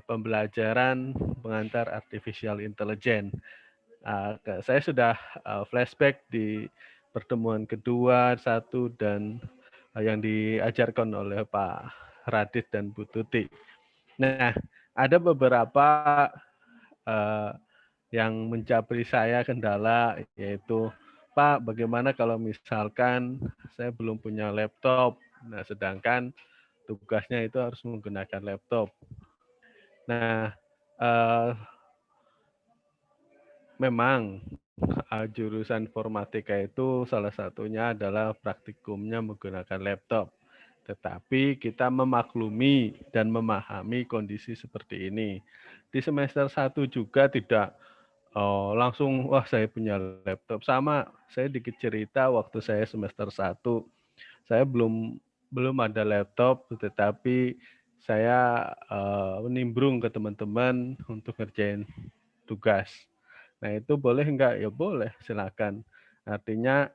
pembelajaran pengantar artificial intelligence. Saya sudah flashback di pertemuan kedua, satu, dan yang diajarkan oleh Pak Radit dan Bu Tuti. Nah, ada beberapa uh, yang mencapri saya kendala, yaitu, Pak, bagaimana kalau misalkan saya belum punya laptop, nah sedangkan tugasnya itu harus menggunakan laptop. Nah, uh, memang jurusan informatika itu salah satunya adalah praktikumnya menggunakan laptop. Tetapi kita memaklumi dan memahami kondisi seperti ini. Di semester 1 juga tidak langsung, wah saya punya laptop. Sama, saya dikit cerita waktu saya semester 1, saya belum ada laptop, tetapi saya nimbrung ke teman-teman untuk ngerjain tugas. Nah, itu boleh enggak? Ya boleh, silakan. Artinya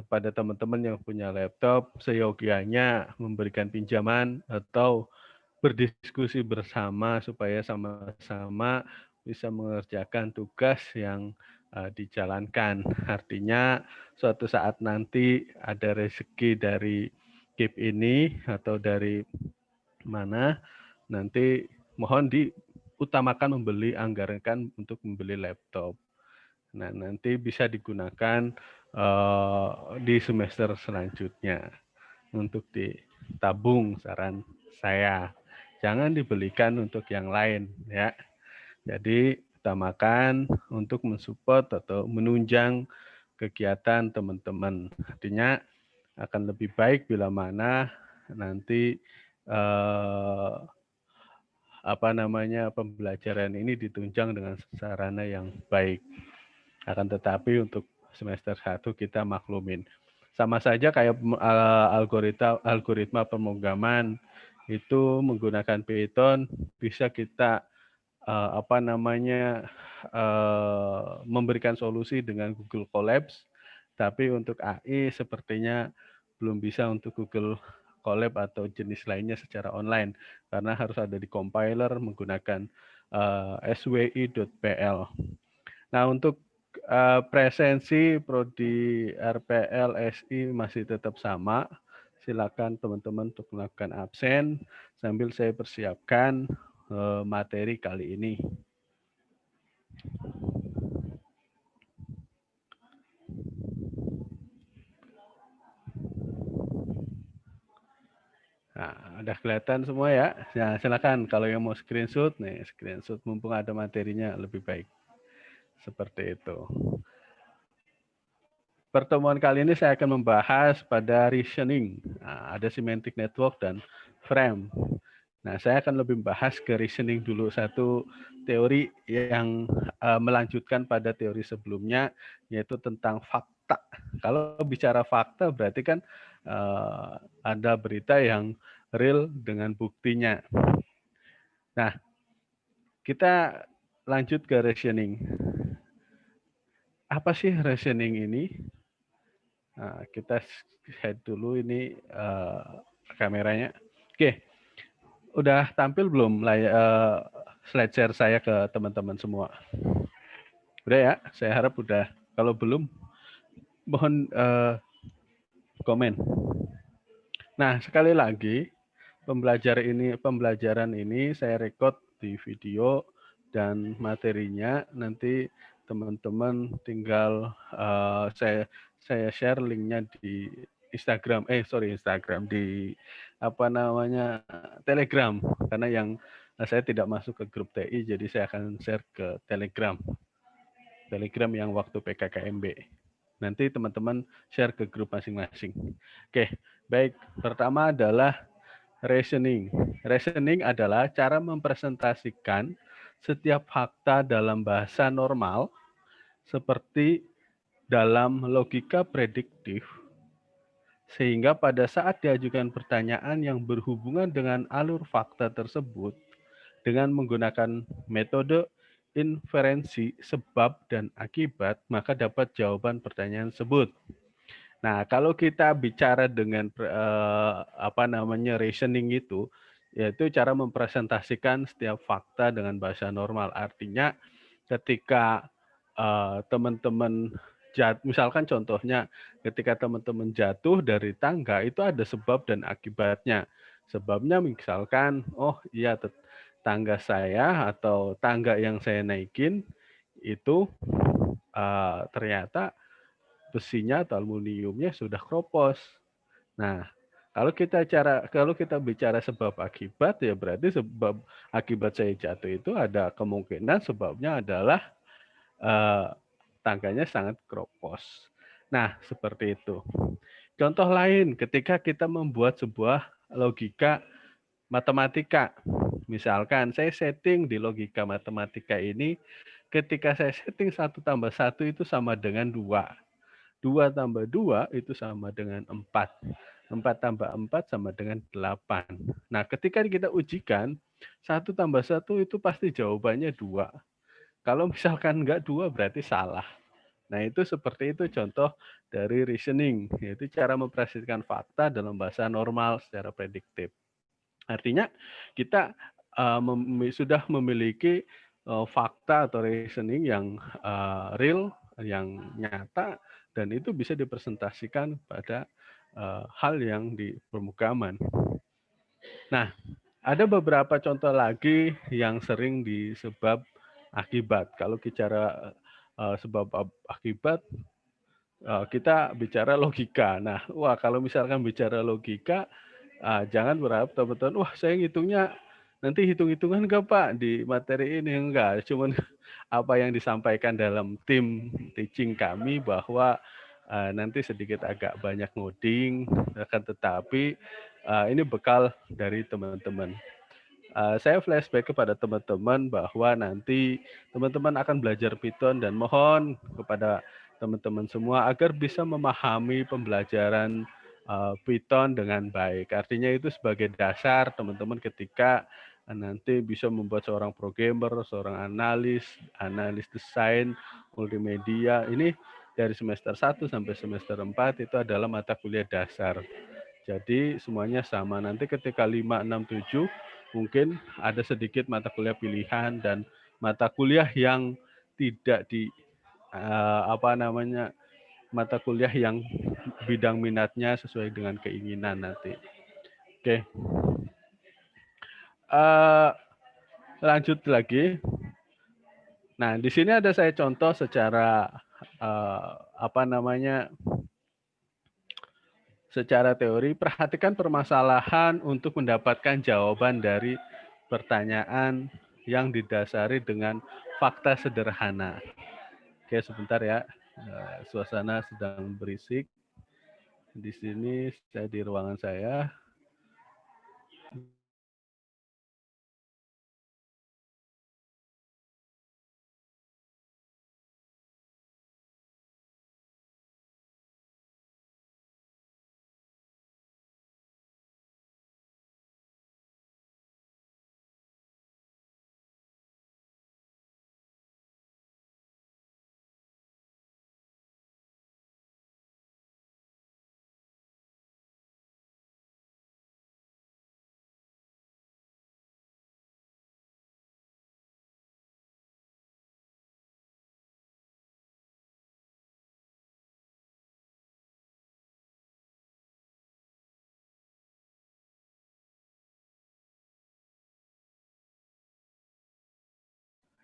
pada teman-teman yang punya laptop, seyogianya memberikan pinjaman atau berdiskusi bersama supaya sama-sama bisa mengerjakan tugas yang dijalankan. Artinya suatu saat nanti ada rezeki dari KIP ini atau dari mana, nanti mohon diutamakan anggarkan untuk membeli laptop. Nah, nanti bisa digunakan di semester selanjutnya untuk ditabung, saran saya. Jangan dibelikan untuk yang lain, ya. Jadi utamakan untuk mensupport atau menunjang kegiatan teman-teman. Artinya akan lebih baik bila mana nanti pembelajaran ini ditunjang dengan sarana yang baik. Akan tetapi untuk semester 1 kita maklumin. Sama saja kayak algoritma pemrograman itu menggunakan Python, bisa kita memberikan solusi dengan Google Colabs, tapi untuk AI sepertinya belum bisa untuk Google Colab atau jenis lainnya secara online, karena harus ada di compiler menggunakan swi.pl. Nah, untuk presensi prodi RPL SI masih tetap sama. Silakan teman-teman untuk melakukan absen sambil saya persiapkan materi kali ini. Nah, udah kelihatan semua ya. Nah, silakan kalau yang mau screenshot, nih screenshot mumpung ada materinya lebih baik. Seperti itu. Pertemuan kali ini saya akan membahas pada reasoning. Nah, ada semantic network dan frame. Nah, saya akan lebih membahas ke reasoning dulu, satu teori yang melanjutkan pada teori sebelumnya, yaitu tentang fakta. Kalau bicara fakta berarti kan ada berita yang real dengan buktinya. Nah, kita lanjut ke reasoning. Apa sih reasoning ini? Nah, kita head dulu ini kameranya. Oke, udah tampil belum slide share saya ke teman-teman semua? Udah ya, saya harap udah. Kalau belum, mohon komen. Nah, sekali lagi, pembelajaran ini saya record di video dan materinya nanti teman-teman tinggal saya share linknya di Instagram, di Telegram, karena yang saya tidak masuk ke grup TI, jadi saya akan share ke Telegram yang waktu PKKMB. Nanti teman-teman share ke grup masing-masing. Oke, baik. Pertama adalah reasoning. Reasoning adalah cara mempresentasikan setiap fakta dalam bahasa normal seperti dalam logika prediktif, sehingga pada saat diajukan pertanyaan yang berhubungan dengan alur fakta tersebut dengan menggunakan metode inferensi sebab dan akibat, maka dapat jawaban pertanyaan tersebut. Nah, kalau kita bicara dengan reasoning itu, yaitu cara mempresentasikan setiap fakta dengan bahasa normal. Artinya ketika teman-teman misalkan contohnya ketika teman-teman jatuh dari tangga itu ada sebab dan akibatnya. Sebabnya misalkan, oh iya tangga saya atau tangga yang saya naikin itu ternyata besinya atau aluminiumnya sudah kropos. Nah, kalau kita bicara sebab akibat ya berarti sebab akibat saya jatuh itu ada kemungkinan sebabnya adalah eh, tangganya sangat kropos. Nah, seperti itu. Contoh lain ketika kita membuat sebuah logika matematika. Misalkan saya setting di logika matematika ini ketika saya setting 1 tambah 1 itu sama dengan 2. 2 tambah 2 itu sama dengan 4. 4 tambah 4 sama dengan 8. Nah, ketika kita ujikan, 1 tambah 1 itu pasti jawabannya 2. Kalau misalkan enggak 2 berarti salah. Nah, itu seperti itu contoh dari reasoning, yaitu cara mempresentasikan fakta dalam bahasa normal secara prediktif. Artinya kita sudah memiliki fakta atau reasoning yang real, yang nyata, dan itu bisa dipresentasikan pada hal yang di permukaan. Nah, ada beberapa contoh lagi yang sering disebab akibat. Kalau bicara sebab akibat, kita bicara logika. Nah, wah kalau misalkan bicara logika, jangan berharap teman-teman, wah saya ngitungnya nanti hitung-hitungan enggak Pak di materi ini, enggak. Cuman apa yang disampaikan dalam tim teaching kami bahwa nanti sedikit agak banyak ngoding, akan tetapi ini bekal dari teman-teman. Saya flashback kepada teman-teman bahwa nanti teman-teman akan belajar Python dan mohon kepada teman-teman semua agar bisa memahami pembelajaran Python dengan baik. Artinya itu sebagai dasar teman-teman ketika nanti bisa membuat seorang programmer, seorang analis desain, multimedia. Ini dari semester 1 sampai semester 4 itu adalah mata kuliah dasar. Jadi semuanya sama. Nanti ketika 5, 6, 7 mungkin ada sedikit mata kuliah pilihan dan mata kuliah yang tidak di mata kuliah yang bidang minatnya sesuai dengan keinginan nanti. Oke. Lanjut lagi. Nah, di sini ada saya contoh secara secara teori, perhatikan permasalahan untuk mendapatkan jawaban dari pertanyaan yang didasari dengan fakta sederhana. Oke, sebentar ya. Suasana sedang berisik. Di sini saya di ruangan saya.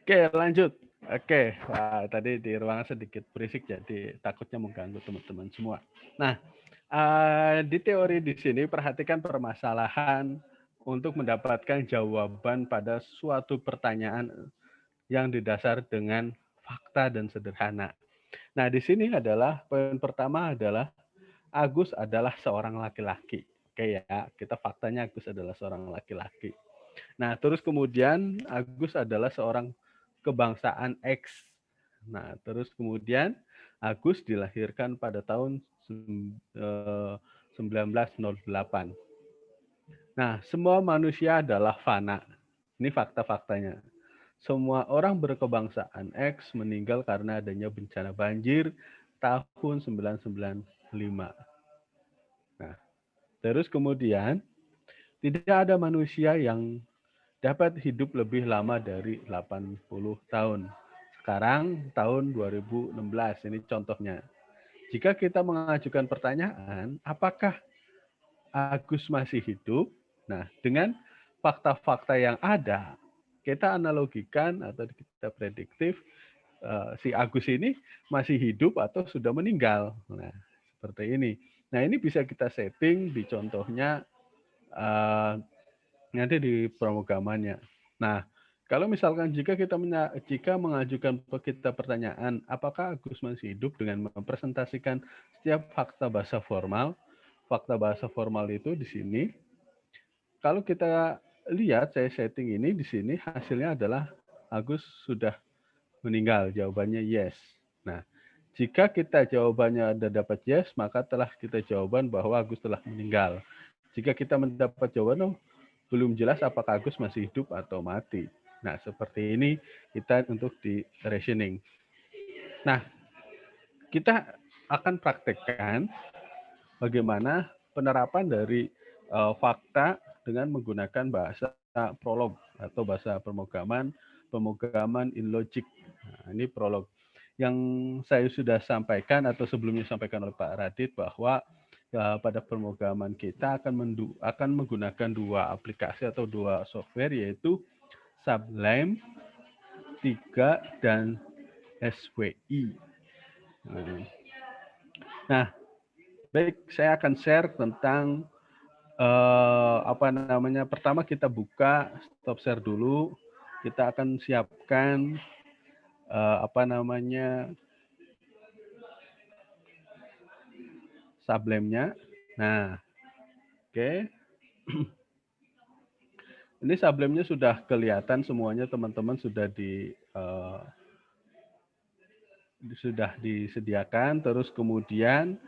Oke, lanjut. Oke, wah, tadi di ruangan sedikit berisik jadi takutnya mengganggu teman-teman semua. Nah, di teori di sini perhatikan permasalahan untuk mendapatkan jawaban pada suatu pertanyaan yang didasar dengan fakta dan sederhana. Nah, di sini adalah poin pertama adalah Agus adalah seorang laki-laki. Oke ya, kita faktanya Agus adalah seorang laki-laki. Nah, terus kemudian Agus adalah seorang kebangsaan X. Nah, terus kemudian Agus dilahirkan pada tahun 1908. Nah, semua manusia adalah fana. Ini fakta-faktanya. Semua orang berkebangsaan X meninggal karena adanya bencana banjir tahun 1995. Nah, terus kemudian Tidak ada manusia yang dapat hidup lebih lama dari 80 tahun. Sekarang tahun 2016, ini contohnya. Jika kita mengajukan pertanyaan, apakah Agus masih hidup? Nah, dengan fakta-fakta yang ada, kita analogikan atau kita prediktif si Agus ini masih hidup atau sudah meninggal. Nah, seperti ini. Nah, ini bisa kita setting di contohnya nanti di pemrogramannya. Nah, kalau misalkan jika mengajukan kita pertanyaan, apakah Agus masih hidup dengan mempresentasikan setiap fakta bahasa formal itu di sini. Kalau kita lihat saya setting ini di sini hasilnya adalah Agus sudah meninggal. Jawabannya yes. Nah, jika kita jawabannya ada dapat yes, maka telah kita jawaban bahwa Agus telah meninggal. Jika kita mendapat jawaban belum jelas apakah Agus masih hidup atau mati. Nah, seperti ini kita untuk di rationing. Nah, kita akan praktekkan bagaimana penerapan dari fakta dengan menggunakan bahasa prolog atau bahasa pemrograman in logic. Nah, ini prolog. Yang saya sudah sampaikan atau sebelumnya sampaikan oleh Pak Radit bahwa pada pemrograman kita akan menggunakan dua aplikasi atau dua software yaitu Sublime 3 dan SWI. Nah, baik, saya akan share tentang pertama kita buka stop share dulu. Kita akan siapkan Sublime-nya. Nah, oke. Ini Sublime-nya sudah kelihatan semuanya teman-teman sudah sudah disediakan. Terus kemudian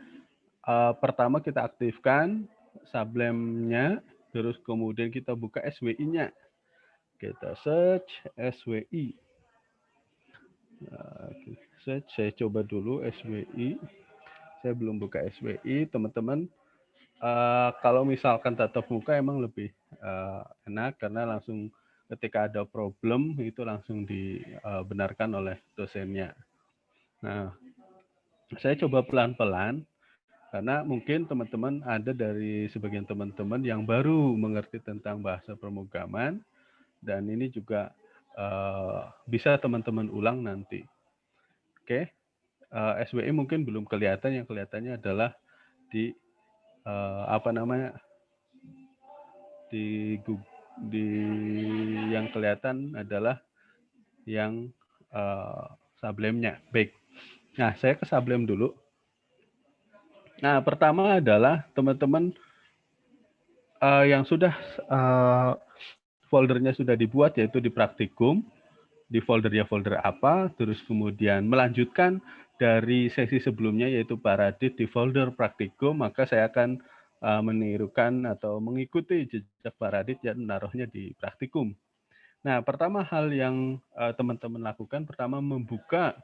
pertama kita aktifkan Sublime-nya, terus kemudian kita buka SWI-nya. Kita search SWI. Saya coba dulu SWI. Saya belum buka SWI, teman-teman. Kalau misalkan tatap muka emang lebih enak karena langsung ketika ada problem itu langsung dibenarkan oleh dosennya. Nah, saya coba pelan-pelan karena mungkin teman-teman ada dari sebagian teman-teman yang baru mengerti tentang bahasa pemrograman dan ini juga bisa teman-teman ulang nanti. Oke. SWI mungkin belum kelihatan, yang kelihatannya adalah di di yang kelihatan adalah yang Sublime-nya. Baik. Nah, saya ke Sublime dulu. Nah, pertama adalah teman-teman yang sudah foldernya sudah dibuat yaitu di praktikum. Di foldernya folder apa, terus kemudian melanjutkan dari sesi sebelumnya yaitu Pak Radit di folder praktikum, maka saya akan menirukan atau mengikuti jejak Pak Radit dan menaruhnya di praktikum. Nah, pertama hal yang teman-teman lakukan, pertama membuka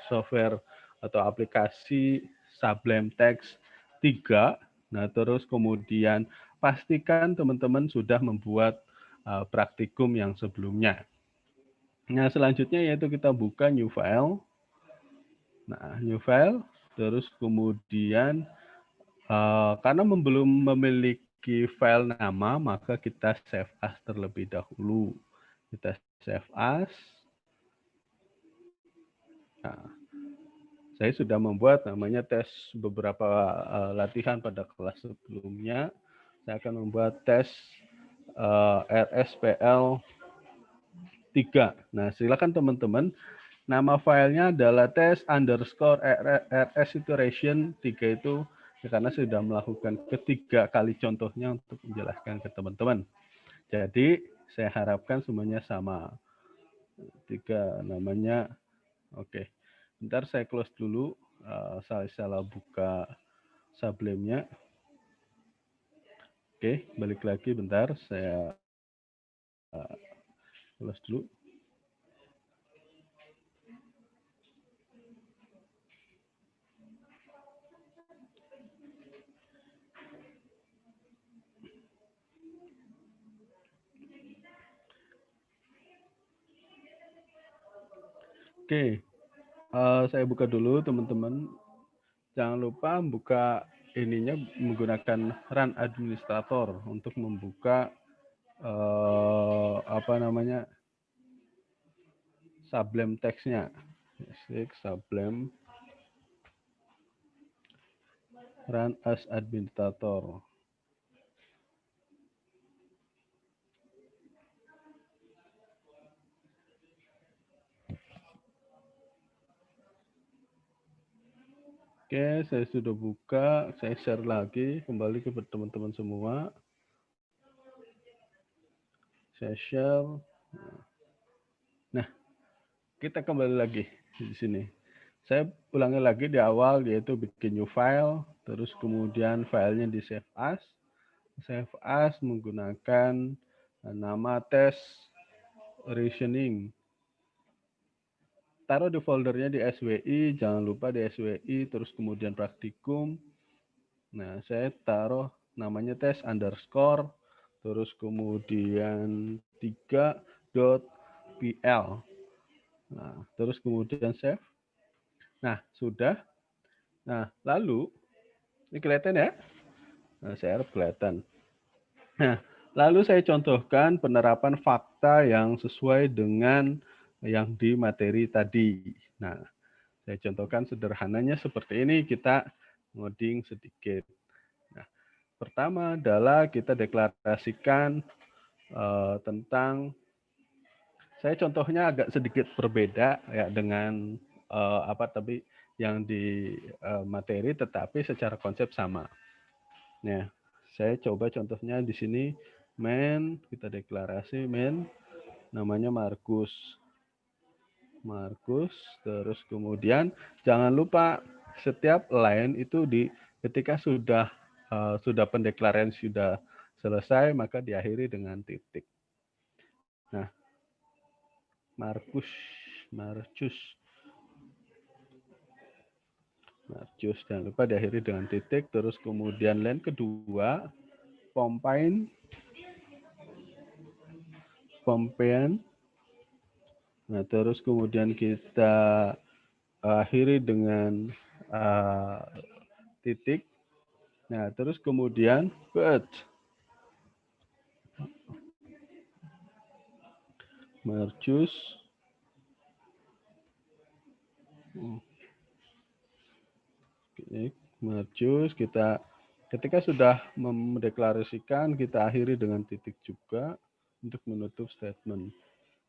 software atau aplikasi Sublime Text 3. Nah, terus kemudian pastikan teman-teman sudah membuat praktikum yang sebelumnya. Nah, selanjutnya yaitu kita buka new file. Nah, new file, terus kemudian karena belum memiliki file nama, maka kita save as terlebih dahulu. Kita save as. Nah, saya sudah membuat namanya tes beberapa latihan pada kelas sebelumnya. Saya akan membuat tes RSPL 3. Nah, silakan teman-teman. Nama filenya adalah tes underscore RS iteration 3 itu ya, karena sudah melakukan ketiga kali contohnya untuk menjelaskan ke teman-teman. Jadi, saya harapkan semuanya sama. 3 namanya. Oke. Bentar saya close dulu. Saya salah buka Sublime-nya. Oke, balik lagi bentar. Saya close dulu. Oke, saya buka dulu teman-teman. Jangan lupa buka ininya menggunakan run administrator untuk membuka apa namanya Sublime text-nya. Sublime run as administrator. Oke, saya sudah buka. Saya share lagi kembali ke teman-teman semua. Saya share. Nah, kita kembali lagi di sini. Saya ulangi lagi di awal, yaitu bikin new file, terus kemudian filenya di save as. Save as menggunakan nama test reasoning. Taruh di foldernya di SWI, jangan lupa di SWI, terus kemudian praktikum. Nah, saya taruh namanya test underscore, terus kemudian 3.pl. Nah, terus kemudian save. Nah, sudah. Nah, lalu, ini kelihatan ya? Nah, saya harap kelihatan. Nah, lalu saya contohkan penerapan fakta yang sesuai dengan yang di materi tadi. Nah, saya contohkan sederhananya seperti ini, kita ngoding sedikit. Nah, pertama adalah kita deklarasikan tentang, saya contohnya agak sedikit berbeda ya dengan tapi yang di materi, tetapi secara konsep sama. Nah, saya coba contohnya di sini main, kita deklarasi main, namanya Markus. Markus, terus kemudian jangan lupa setiap line itu ketika sudah pendeklarasian sudah selesai, maka diakhiri dengan titik. Nah, Markus, jangan lupa diakhiri dengan titik, terus kemudian line kedua, Pompain. Nah, terus kemudian kita akhiri dengan titik. Nah, terus kemudian but. Marcus. Marcus, kita ketika sudah mendeklarasikan, kita akhiri dengan titik juga untuk menutup statement.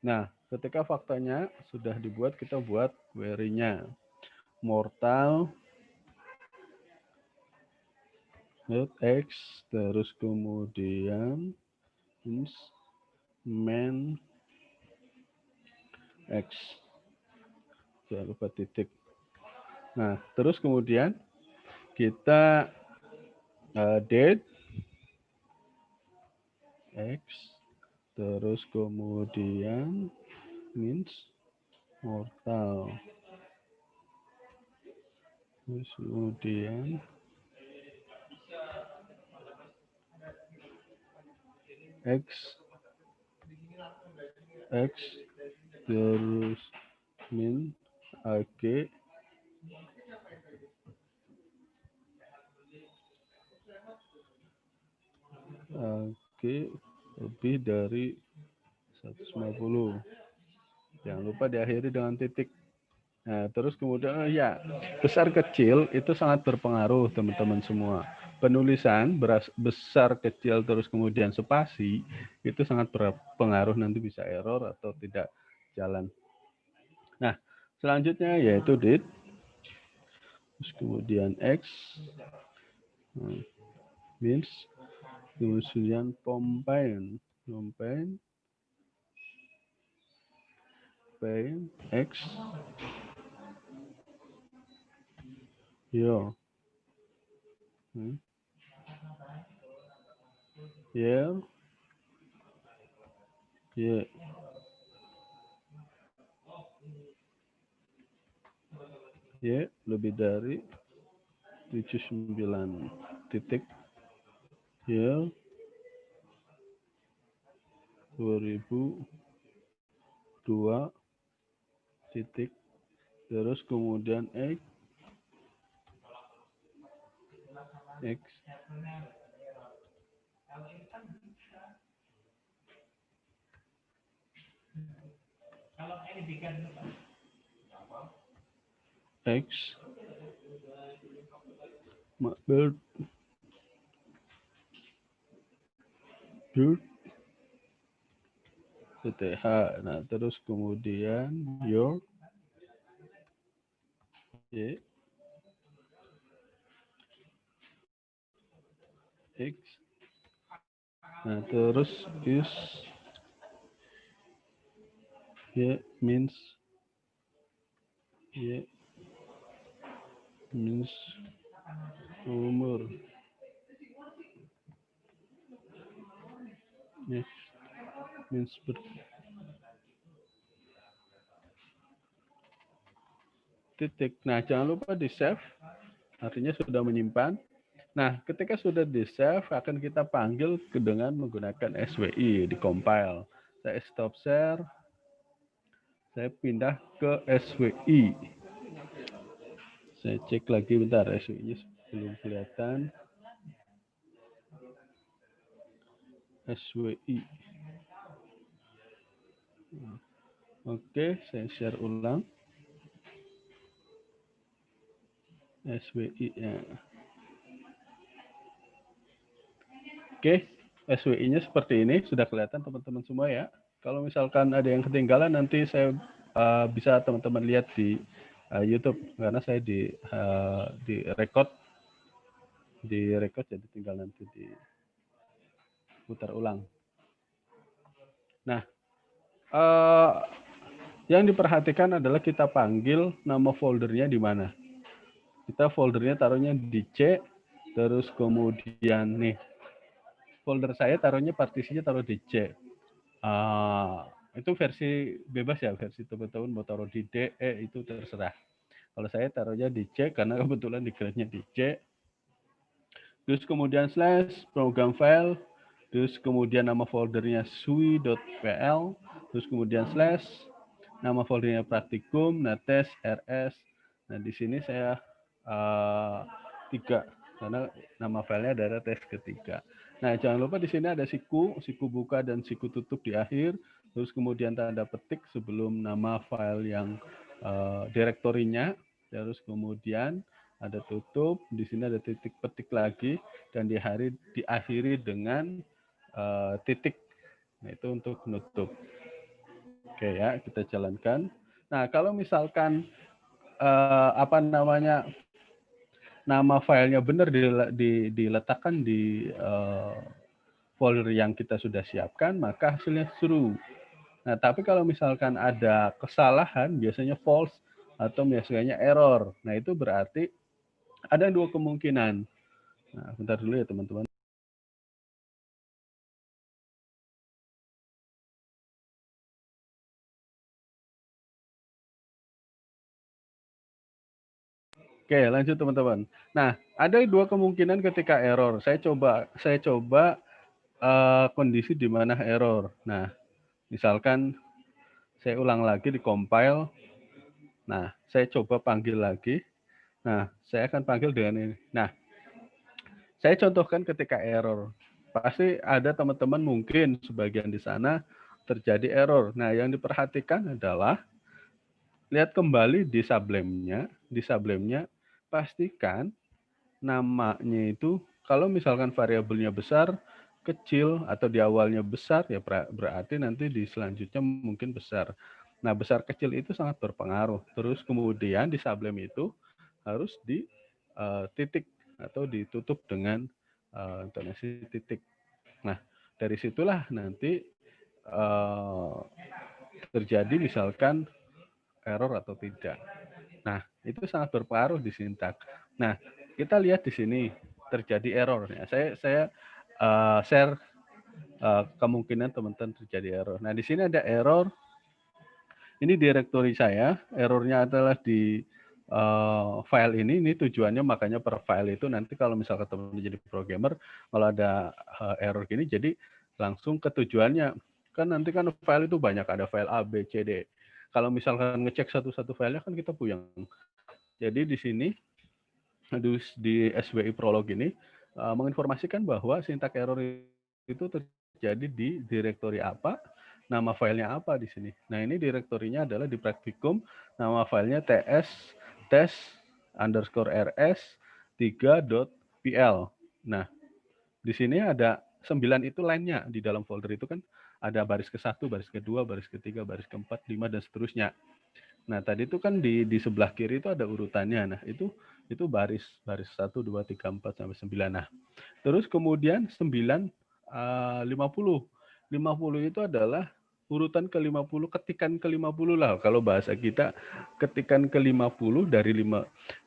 Nah, ketika faktanya sudah dibuat, kita buat query-nya. Mortal x, terus kemudian main x. Jangan lupa titik. Nah, terus kemudian kita date x, terus kemudian mortal. Terus kemudian x, terus ag, lebih dari 150. Jangan lupa diakhiri dengan titik. Nah, terus kemudian ya, besar kecil itu sangat berpengaruh teman-teman semua. Penulisan besar kecil terus kemudian spasi itu sangat berpengaruh, nanti bisa error atau tidak jalan. Nah, selanjutnya yaitu date, terus kemudian x, kemudian Pompain x, yo, lebih dari 79 titik, 2002 titik terus kemudian X, X, build, CTH. Nah, terus kemudian your Y, X. Nah, terus is Y means umur. Next means titik. Nah, jangan lupa di save, artinya sudah menyimpan. Nah, ketika sudah di save, akan kita panggil dengan menggunakan SWI, di compile. Saya stop share, saya pindah ke SWI. Saya cek lagi bentar, SWI-nya belum kelihatan. SWI. Oke, saya share ulang. SWI-nya. Oke, SWI-nya seperti ini. Sudah kelihatan teman-teman semua ya. Kalau misalkan ada yang ketinggalan, nanti saya bisa teman-teman lihat di YouTube. Karena saya di record. Di record, jadi tinggal nanti diputar ulang. Nah, yang diperhatikan adalah kita panggil nama foldernya di mana. Kita foldernya taruhnya di C, terus kemudian nih, folder saya taruhnya partisinya taruh di C. Itu versi bebas ya, versi teman-teman mau taruh di D, E itu terserah. Kalau saya taruhnya di C karena kebetulan di grade-nya di C. Terus kemudian slash program file, terus kemudian nama foldernya sui.pl, terus kemudian slash nama foldernya praktikum, nates, rs. Nah di sini saya 3 karena nama filenya adalah tes ketiga. Nah jangan lupa di sini ada siku buka dan siku tutup di akhir, terus kemudian tanda petik sebelum nama file yang direktorinya, terus kemudian ada tutup, di sini ada titik petik lagi, dan diakhiri dengan titik. Nah, itu untuk nutup. Oke ya, kita jalankan. Nah, kalau misalkan nama filenya benar diletakkan di folder yang kita sudah siapkan, maka hasilnya true. Nah, tapi kalau misalkan ada kesalahan, biasanya false atau biasanya error. Nah, itu berarti ada 2 kemungkinan. Nah, bentar dulu ya teman-teman. Oke, lanjut teman-teman. Nah, ada 2 kemungkinan ketika error. Saya coba kondisi di mana error. Nah, misalkan saya ulang lagi di compile. Nah, saya coba panggil lagi. Nah, saya akan panggil dengan ini. Nah, saya contohkan ketika error. Pasti ada teman-teman mungkin sebagian di sana terjadi error. Nah, yang diperhatikan adalah lihat kembali di sublemnya. Di sublemnya pastikan namanya itu kalau misalkan variabelnya besar, kecil, atau di awalnya besar, ya berarti nanti di selanjutnya mungkin besar. Nah, besar kecil itu sangat berpengaruh. Terus kemudian di sublem itu harus di titik atau ditutup dengan intonasi titik. Nah, dari situlah nanti terjadi misalkan error atau tidak. Nah, itu sangat berpengaruh di sintak. Nah, kita lihat di sini terjadi error. Ya, saya share kemungkinan teman-teman terjadi error. Nah, di sini ada error. Ini direktori saya. Errornya adalah di file ini. Ini tujuannya makanya per file itu nanti kalau misalkan teman-teman jadi programmer, kalau ada error gini, jadi langsung ke tujuannya. Kan nanti kan file itu banyak, ada file A, B, C, D. Kalau misalkan ngecek satu-satu filenya kan kita puyeng. Jadi di sini di SWI Prolog ini menginformasikan bahwa syntax error itu terjadi di direktori apa, nama filenya apa di sini. Nah, ini direktorinya adalah di praktikum, nama filenya ts_rs3.pl. Nah, di sini ada 9 itu line-nya. Di dalam folder itu kan ada baris ke-1, baris ke-2, baris ke-3, baris ke-4, 5, dan seterusnya. Nah, tadi itu kan di sebelah kiri itu ada urutannya. Nah, itu baris 1, 2, 3, 4 sampai 9. Nah, terus kemudian 9 50. 50 itu adalah urutan ke-50, ketikan ke-50 lah. Kalau bahasa kita ketikan ke-50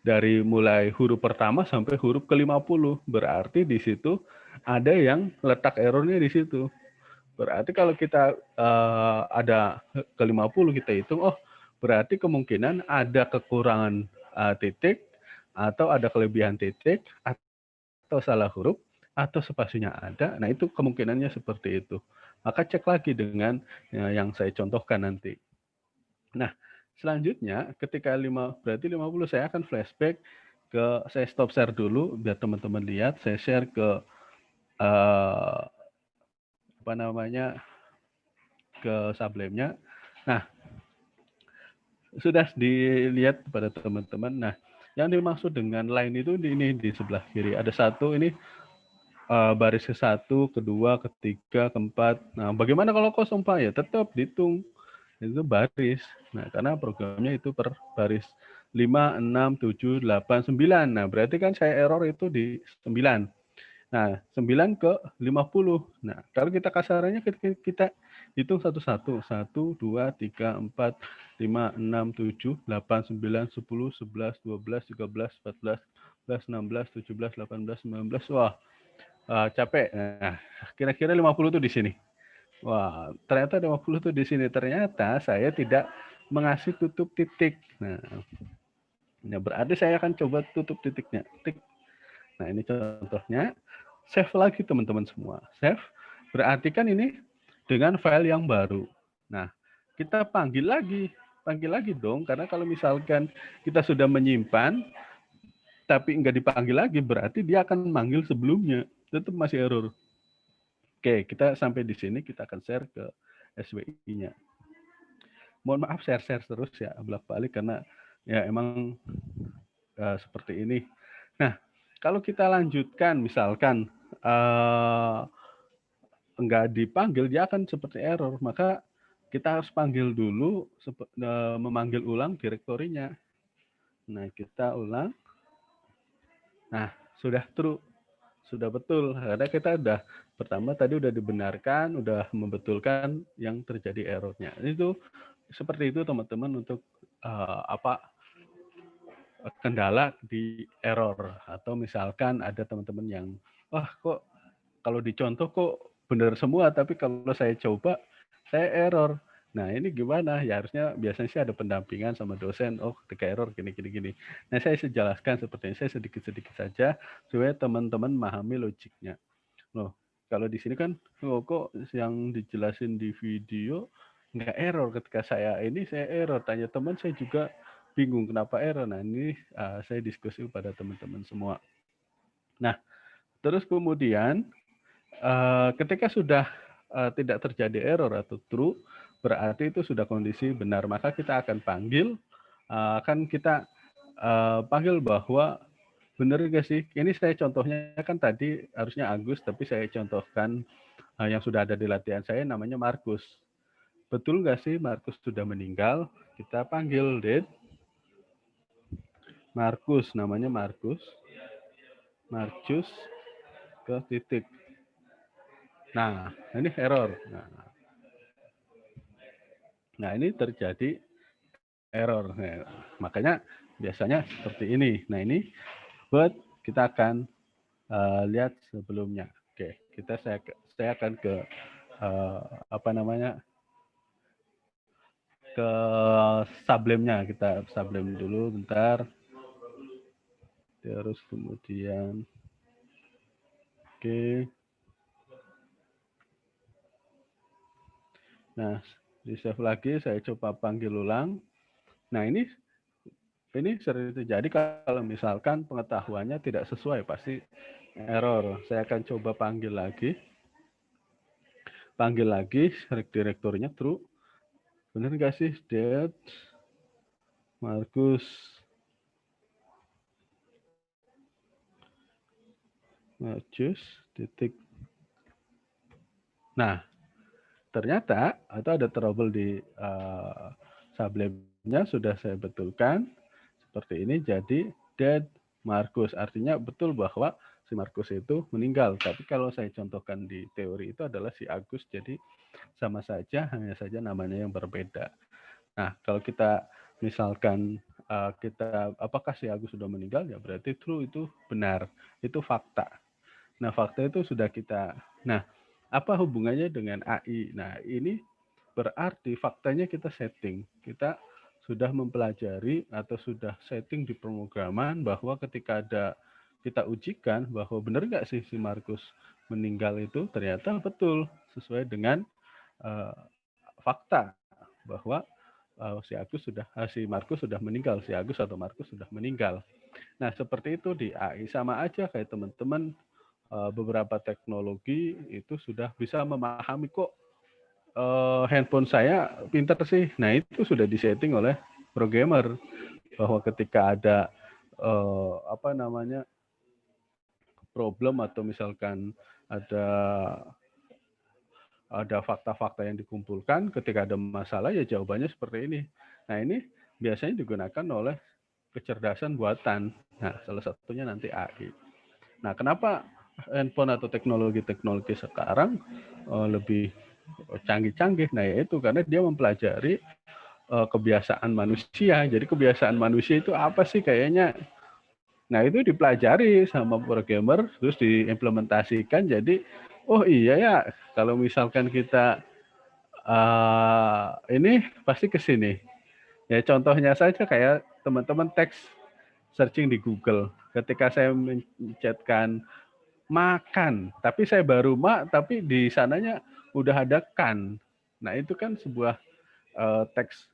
dari mulai huruf pertama sampai huruf ke-50. Berarti di situ ada yang letak errornya di situ. Berarti kalau kita ada ke-50 kita hitung, oh berarti kemungkinan ada kekurangan titik atau ada kelebihan titik atau salah huruf atau spasinya ada. Nah, itu kemungkinannya seperti itu. Maka cek lagi dengan yang saya contohkan nanti. Nah, selanjutnya ketika berarti 50 saya akan flashback saya stop share dulu biar teman-teman lihat. Saya share ke ke Sublime-nya. Nah, sudah dilihat pada teman-teman. Nah, yang dimaksud dengan line itu ini di sebelah kiri. Ada satu ini baris ke-1, kedua, ketiga, keempat. Nah, bagaimana kalau kosong Pak? Ya tetap dihitung. Itu baris. Nah, karena programnya itu per baris 5, 6, 7, 8, 9. Nah, berarti kan saya error itu di 9. Nah, 9 ke 50. Nah, kalau kita kasarannya kita hitung satu-satu. 1, 2, 3, 4, 5, 6, 7, 8, 9, 10, 11, 12, 13, 14, 15, 16, 17, 18, 19. Wah, capek. Nah, kira-kira 50 tuh di sini. Wah, ternyata 50 tuh di sini. Ternyata saya tidak mengasih tutup titik. Nah, berarti saya akan coba tutup titiknya. Nah, ini contohnya. Save lagi teman-teman semua. Save berarti kan ini dengan file yang baru. Nah, kita panggil lagi dong. Karena kalau misalkan kita sudah menyimpan, tapi nggak dipanggil lagi, berarti dia akan manggil sebelumnya. Tetap masih error. Oke, kita sampai di sini, kita akan share ke SWI-nya. Mohon maaf share terus ya, bolak-balik karena ya emang seperti ini. Nah, kalau kita lanjutkan, misalkan nggak dipanggil, dia akan seperti error. Maka kita harus panggil dulu, memanggil ulang direktorinya. Nah, kita ulang. Nah, sudah true. Sudah betul. Karena kita udah pertama tadi udah dibenarkan, udah membetulkan yang terjadi errornya. Itu seperti itu teman-teman untuk kendala di error. Atau misalkan ada teman-teman yang, wah kok kalau dicontoh kok benar semua, tapi kalau saya coba, saya error. Nah, ini gimana? Ya harusnya biasanya sih ada pendampingan sama dosen. Oh, ketika error gini. Nah, saya jelaskan seperti ini. Saya sedikit-sedikit saja supaya teman-teman memahami logiknya. Loh, kalau di sini kan, kok yang dijelasin di video nggak error. Ketika saya error. Tanya teman, saya juga bingung kenapa error. Nah, ini saya diskusi pada teman-teman semua. Nah, terus kemudian ketika sudah tidak terjadi error atau true, berarti itu sudah kondisi benar. Maka kita akan panggil, panggil bahwa benar nggak sih? Ini saya contohnya kan tadi harusnya Agus, tapi saya contohkan yang sudah ada di latihan saya namanya Markus. Betul nggak sih Markus sudah meninggal? Kita panggil Ded. Markus, namanya Markus. Marcus ke titik. Nah, ini error. Nah, ini terjadi error. Nah, makanya biasanya seperti ini. Nah, ini buat kita akan lihat sebelumnya. Oke, saya akan ke ke Sublime-nya. Kita Sublime dulu bentar. Terus kemudian oke. Nah, Di save lagi, saya coba panggil ulang. Nah, ini sering terjadi kalau misalkan pengetahuannya tidak sesuai, pasti error. Saya akan coba panggil lagi. Direkturnya true. Benar nggak sih? Dead Markus titik. Nah, ternyata atau ada trouble di Sublime-nya sudah saya betulkan seperti ini, jadi dead Markus, artinya betul bahwa si Markus itu meninggal. Tapi kalau saya contohkan di teori itu adalah si Agus, jadi sama saja, hanya saja namanya yang berbeda. Nah, kalau kita misalkan kita apakah si Agus sudah meninggal, ya berarti true, itu benar, itu fakta. Nah, fakta itu sudah kita. Nah, apa hubungannya dengan AI? Nah, ini berarti faktanya kita setting. Kita sudah mempelajari atau sudah setting di pemrograman bahwa ketika kita ujikan bahwa benar nggak sih si Markus meninggal itu, ternyata betul sesuai dengan fakta bahwa si Markus sudah meninggal, si Agus atau Markus sudah meninggal. Nah, seperti itu di AI, sama aja kayak teman-teman beberapa teknologi itu sudah bisa memahami kok handphone saya pintar sih. Nah, itu sudah disetting oleh programmer bahwa ketika ada problem atau misalkan ada fakta-fakta yang dikumpulkan, ketika ada masalah ya jawabannya seperti ini. Nah, ini biasanya digunakan oleh kecerdasan buatan. Nah, salah satunya nanti AI. Nah, kenapa handphone atau teknologi-teknologi sekarang lebih canggih-canggih? Nah, yaitu karena dia mempelajari kebiasaan manusia. Jadi kebiasaan manusia itu apa sih kayaknya? Nah, itu dipelajari sama programmer, terus diimplementasikan. Jadi, oh iya ya, kalau misalkan kita ini pasti ke sini. Ya, contohnya saja kayak teman-teman teks searching di Google. Ketika saya mencetkan makan, tapi saya baru tapi di sananya udah ada kan. Nah, itu kan sebuah teks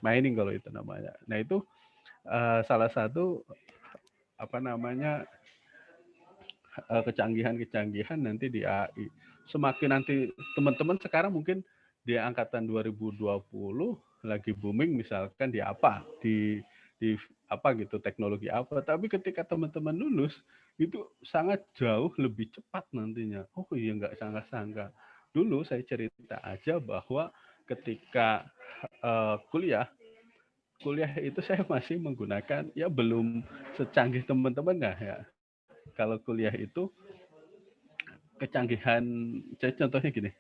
mining kalau itu namanya. Nah, itu salah satu kecanggihan-kecanggihan nanti di AI. Semakin nanti teman-teman sekarang mungkin di angkatan 2020 lagi booming misalkan di apa, di apa gitu, teknologi apa. Tapi ketika teman-teman lulus itu sangat jauh lebih cepat nantinya. Oh iya, nggak sangka-sangka. Dulu saya cerita aja bahwa ketika kuliah itu saya masih menggunakan, ya belum secanggih teman-teman ya. Kalau kuliah itu kecanggihan, jadi contohnya gini,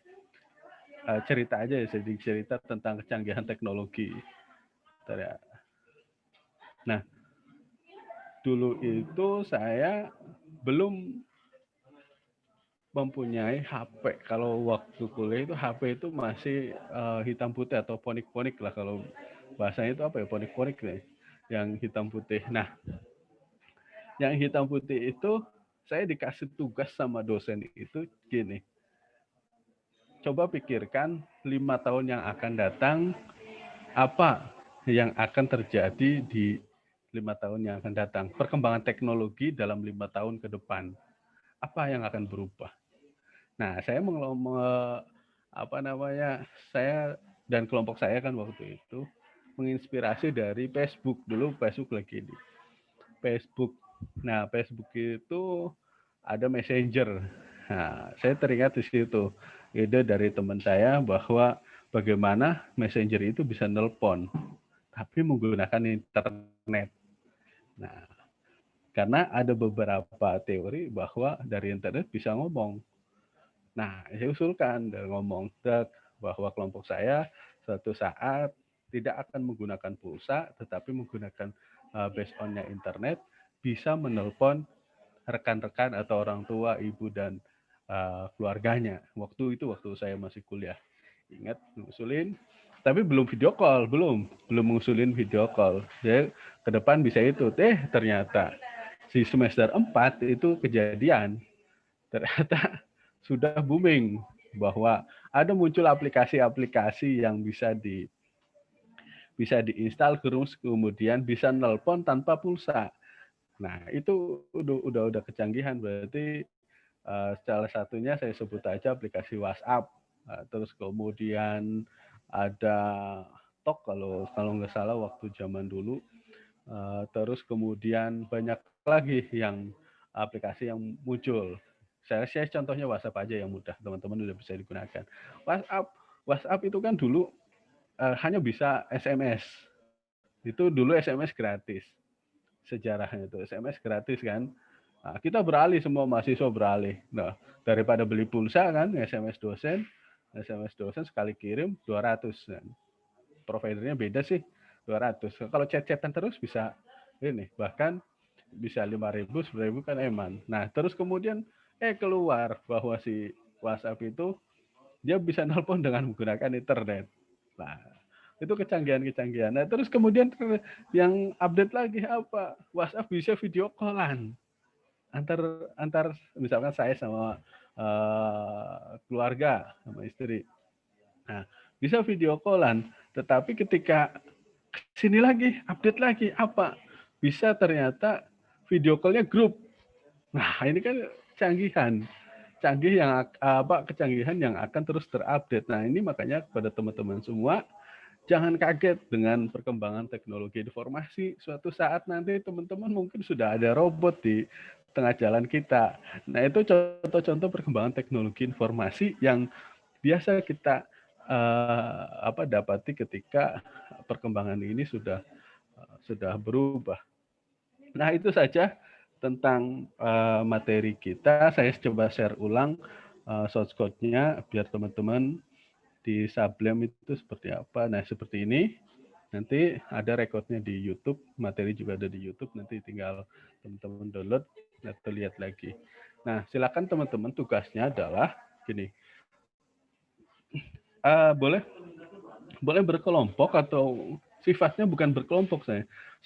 cerita aja ya, sedikit cerita tentang kecanggihan teknologi. Nah, dulu itu saya belum mempunyai HP. Kalau waktu kuliah itu HP itu masih hitam putih atau ponik-ponik lah, kalau bahasanya itu apa ya, ponik-ponik nih, yang hitam putih. Nah, yang hitam putih itu saya dikasih tugas sama dosen itu gini, coba pikirkan 5 tahun yang akan datang, apa yang akan terjadi di 5 tahun yang akan datang, perkembangan teknologi dalam 5 tahun ke depan, apa yang akan berubah. Nah, saya dan kelompok saya kan waktu itu menginspirasi dari Facebook. Dulu Facebook lagi di Facebook. Nah, Facebook itu ada Messenger. Nah, saya teringat di situ ide dari teman saya bahwa bagaimana Messenger itu bisa nelpon, tapi menggunakan internet. Nah, karena ada beberapa teori bahwa dari internet bisa ngomong. Nah, saya usulkan dan ngomong bahwa kelompok saya suatu saat tidak akan menggunakan pulsa, tetapi menggunakan based on-nya internet, bisa menelpon rekan-rekan atau orang tua, ibu, dan keluarganya. Waktu saya masih kuliah. Ingat, ngusulin, tapi belum video call, belum ngusulin video call. Jadi ke depan bisa itu. Ternyata si semester 4 itu kejadian. Ternyata sudah booming. bahwa ada muncul aplikasi-aplikasi yang bisa diinstal terus kemudian bisa nelpon tanpa pulsa. Nah, itu udah kecanggihan, berarti salah satunya saya sebut aja aplikasi WhatsApp. Terus kemudian ada Tok kalau nggak salah waktu zaman dulu. Terus kemudian banyak lagi yang aplikasi yang muncul. Saya share contohnya WhatsApp aja yang mudah, teman-teman udah bisa digunakan. WhatsApp WhatsApp itu kan dulu hanya bisa SMS. Itu dulu SMS gratis. Sejarahnya itu SMS gratis kan. Nah, kita beralih, semua mahasiswa beralih. Nah, daripada beli pulsa kan, SMS dosen sekali kirim 200 kan. Providernya beda sih, 200. Kalau chat-chatan terus bisa ini, bahkan bisa 5.000, 10.000 kan eman. Nah, terus kemudian keluar bahwa si WhatsApp itu dia bisa nelpon dengan menggunakan internet. Nah, itu kecanggihan-kecanggihan. Nah, terus kemudian yang update lagi apa? WhatsApp bisa video callan antar antar misalkan saya sama keluarga sama istri. Nah, bisa video callan, tetapi ketika sini lagi update lagi apa? Bisa ternyata video callnya grup. Nah, ini kan canggihan canggih yang kecanggihan yang akan terus terupdate. Nah, ini makanya kepada teman-teman semua jangan kaget dengan perkembangan teknologi informasi. Suatu saat nanti teman-teman mungkin sudah ada robot di tengah jalan kita. Nah, itu contoh-contoh perkembangan teknologi informasi yang biasa kita dapati ketika perkembangan ini sudah berubah. Nah, itu saja tentang materi kita. Saya coba share ulang source code-nya biar teman-teman di Sublime itu seperti apa. Nah, seperti ini. Nanti ada rekodnya di YouTube, materi juga ada di YouTube, nanti tinggal teman-teman download atau lihat lagi. Nah, silakan teman-teman, tugasnya adalah gini, boleh berkelompok atau sifatnya bukan berkelompok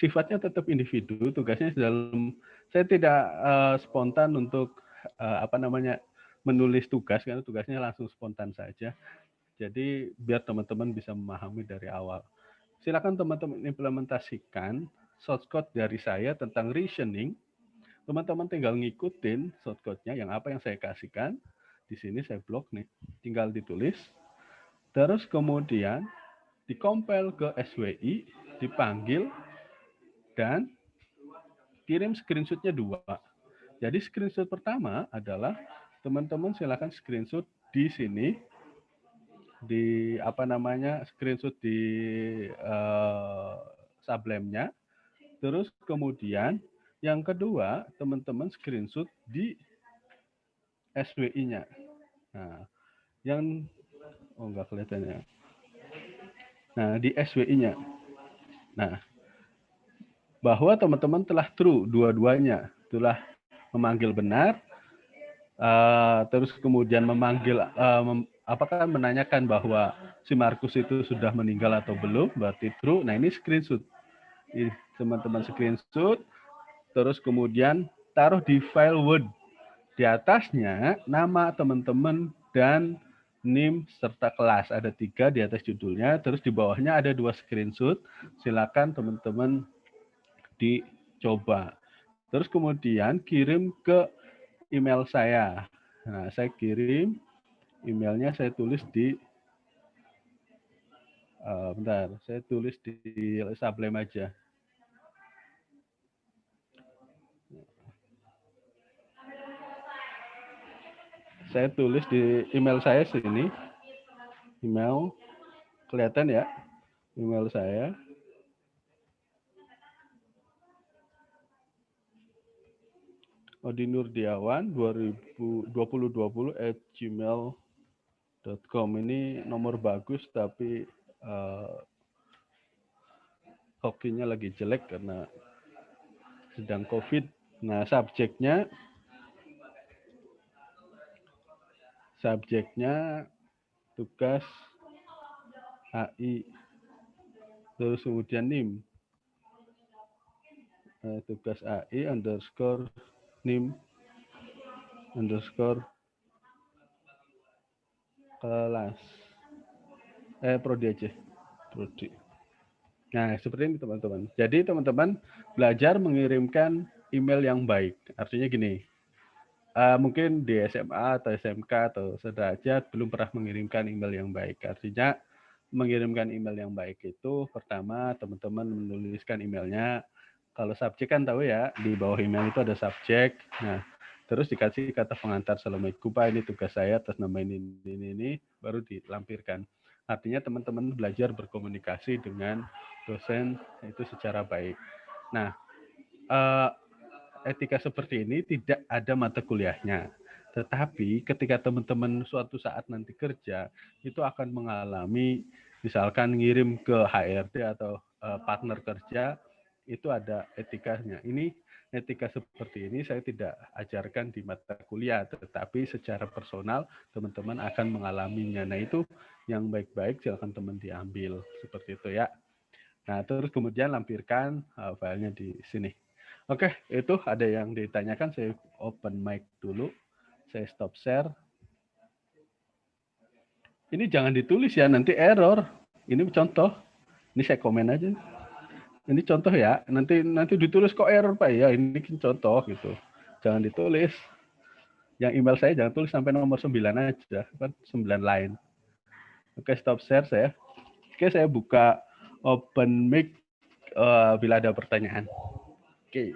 sifatnya tetap individu. Tugasnya saya tidak spontan untuk menulis tugas, karena tugasnya langsung spontan saja. Jadi biar teman-teman bisa memahami dari awal. Silakan teman-teman implementasikan shortcode dari saya tentang reasoning. Teman-teman tinggal ngikutin shortcode-nya yang apa yang saya kasihkan. Di sini saya blok nih. Tinggal ditulis. Terus kemudian dikompil ke SWI, dipanggil, dan kirim screenshot-nya 2. Jadi screenshot pertama adalah teman-teman silakan screenshot di sini, di screenshot di Sublime-nya. Terus kemudian yang kedua, teman-teman screenshot di SWI-nya. Nah, yang enggak kelihatan ya. Nah, di SWI-nya. Nah, bahwa teman-teman telah true dua-duanya, telah memanggil benar, terus kemudian memanggil apakah menanyakan bahwa si Markus itu sudah meninggal atau belum, berarti true. Nah, ini screenshot. Teman-teman screenshot, terus kemudian taruh di file Word. Di atasnya nama teman-teman dan NIM serta kelas. Ada 3 di atas judulnya. Terus di bawahnya ada 2 screenshot. Silakan teman-teman dicoba. Terus kemudian kirim ke email saya. Nah, saya kirim emailnya, saya tulis di saya tulis di Sublime aja. Saya tulis di email saya sini. Email kelihatan ya? Email saya. Odinurdiawan 2020@gmail.com. Ini nomor bagus tapi hokinya lagi jelek karena sedang COVID. Nah, subjeknya tugas AI, terus kemudian NIM, tugas AI underscore NIM underscore kelas. Prodi aja. Prodi. Nah, seperti ini teman-teman. Jadi teman-teman belajar mengirimkan email yang baik. Artinya gini, mungkin di SMA atau SMK atau sederajat belum pernah mengirimkan email yang baik. Artinya mengirimkan email yang baik itu pertama teman-teman menuliskan emailnya. Kalau subjek kan tahu ya, di bawah email itu ada subjek. Nah, terus dikasih kata pengantar Assalamualaikum Pak, ini tugas saya atas nama ini, baru dilampirkan. Artinya teman-teman belajar berkomunikasi dengan dosen itu secara baik. Nah, etika seperti ini tidak ada mata kuliahnya. Tetapi ketika teman-teman suatu saat nanti kerja, itu akan mengalami misalkan ngirim ke HRD atau partner kerja, itu ada etikanya. Ini etika seperti ini saya tidak ajarkan di mata kuliah, tetapi secara personal teman-teman akan mengalaminya. Nah itu yang baik-baik silakan teman diambil seperti itu ya. Nah terus kemudian lampirkan filenya di sini. Oke, itu ada yang ditanyakan. Saya open mic dulu. Saya stop share. Ini jangan ditulis ya, nanti error. Ini contoh. Ini saya komen aja. Ini contoh ya. Nanti ditulis kok error Pak ya. Ini contoh gitu. Jangan ditulis. Yang email saya jangan tulis sampai nomor 9 aja. Kan 9 line. Oke, stop share saya. Oke, saya buka open mic bila ada pertanyaan. Oke.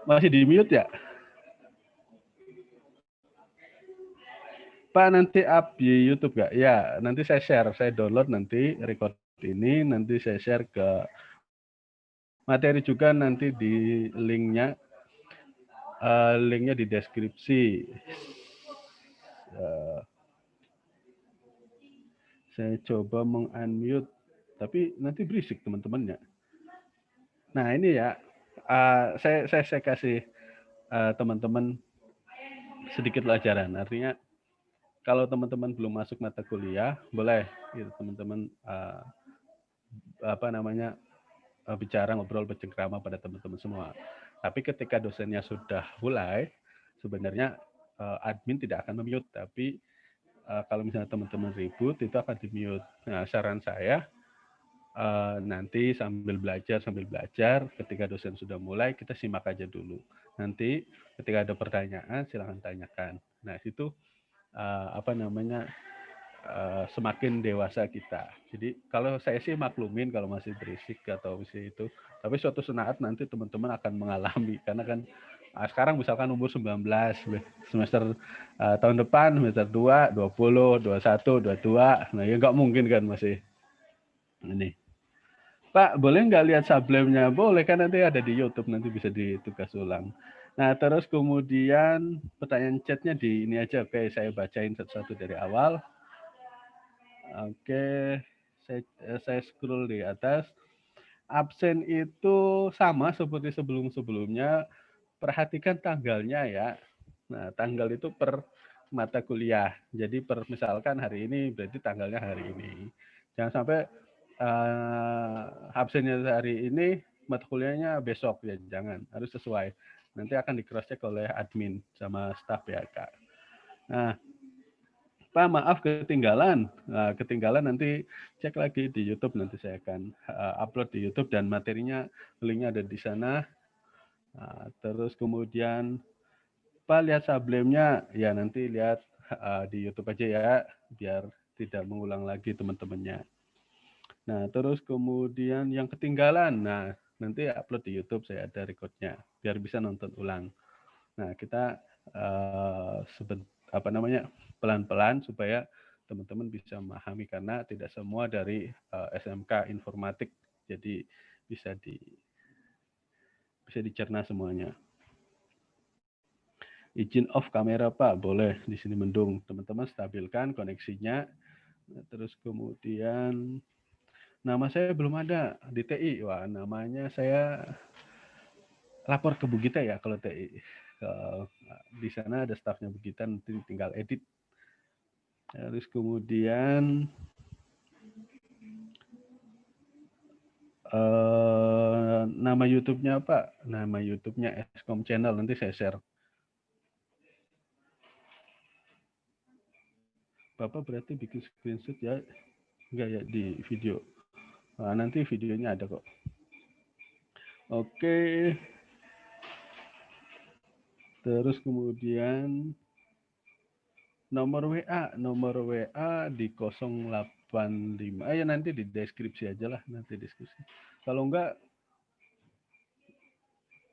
Masih di mute ya? Pak nanti up di YouTube nggak? Ya, nanti saya share, saya download nanti record ini, nanti saya share ke materi juga nanti di linknya, linknya di deskripsi. Saya coba meng-unmute, tapi nanti berisik teman-temannya. Nah ini ya, saya kasih teman-teman sedikit pelajaran. Artinya kalau teman-teman belum masuk mata kuliah, boleh gitu teman-teman bicara, ngobrol, bercengkrama pada teman-teman semua. Tapi ketika dosennya sudah mulai, sebenarnya admin tidak akan mute, tapi kalau misalnya teman-teman ribut itu akan di mute. Nah, saran saya nanti sambil belajar, ketika dosen sudah mulai kita simak aja dulu. Nanti ketika ada pertanyaan silahkan tanyakan. Nah itu semakin dewasa kita. Jadi kalau saya sih maklumin kalau masih berisik atau masih itu. Tapi suatu saat nanti teman-teman akan mengalami. Karena kan sekarang misalkan umur 19, semester tahun depan semester 2, 20, 21, 22. Nah ya nggak mungkin kan masih ini. Pak, boleh nggak lihat sublimenya? Boleh kan nanti ada di YouTube, nanti bisa ditugas ulang. Nah, terus kemudian pertanyaan chatnya di ini aja. Oke, saya bacain satu-satu dari awal. Oke, saya scroll di atas. Absen itu sama seperti sebelum-sebelumnya. Perhatikan tanggalnya ya. Nah, tanggal itu per mata kuliah. Jadi misalkan hari ini berarti tanggalnya hari ini. Jangan sampai absennya hari ini, mata kuliahnya besok ya. Jangan, harus sesuai. Nanti akan di cross check oleh admin sama staff ya Kak. Nah, Pak maaf ketinggalan. Nah, ketinggalan nanti cek lagi di YouTube, nanti saya akan upload di YouTube dan materinya linknya ada di sana. Nah, terus kemudian Pak lihat sublimenya ya, nanti lihat di YouTube aja ya biar tidak mengulang lagi teman-temannya. Nah, terus kemudian yang ketinggalan, nah nanti upload di YouTube, saya ada recordnya biar bisa nonton ulang. Nah, kita pelan-pelan supaya teman-teman bisa memahami karena tidak semua dari SMK informatik, jadi bisa dicerna semuanya. Izin off kamera Pak, boleh di sini mendung. Teman-teman stabilkan koneksinya. Nah, terus kemudian nama saya belum ada di TI. Wah, namanya saya lapor ke Bu Gita ya kalau TI. Di sana ada stafnya Bu Gita, nanti tinggal edit. Terus kemudian nama YouTube-nya Pak, nama YouTube-nya Eskom Channel, nanti saya share. Bapak berarti bikin screenshot ya, enggak ya di video. Nah, nanti videonya ada kok. Oke. Terus kemudian nomor WA di 085. Ya nanti di deskripsi aja lah, nanti diskusi. Kalau enggak,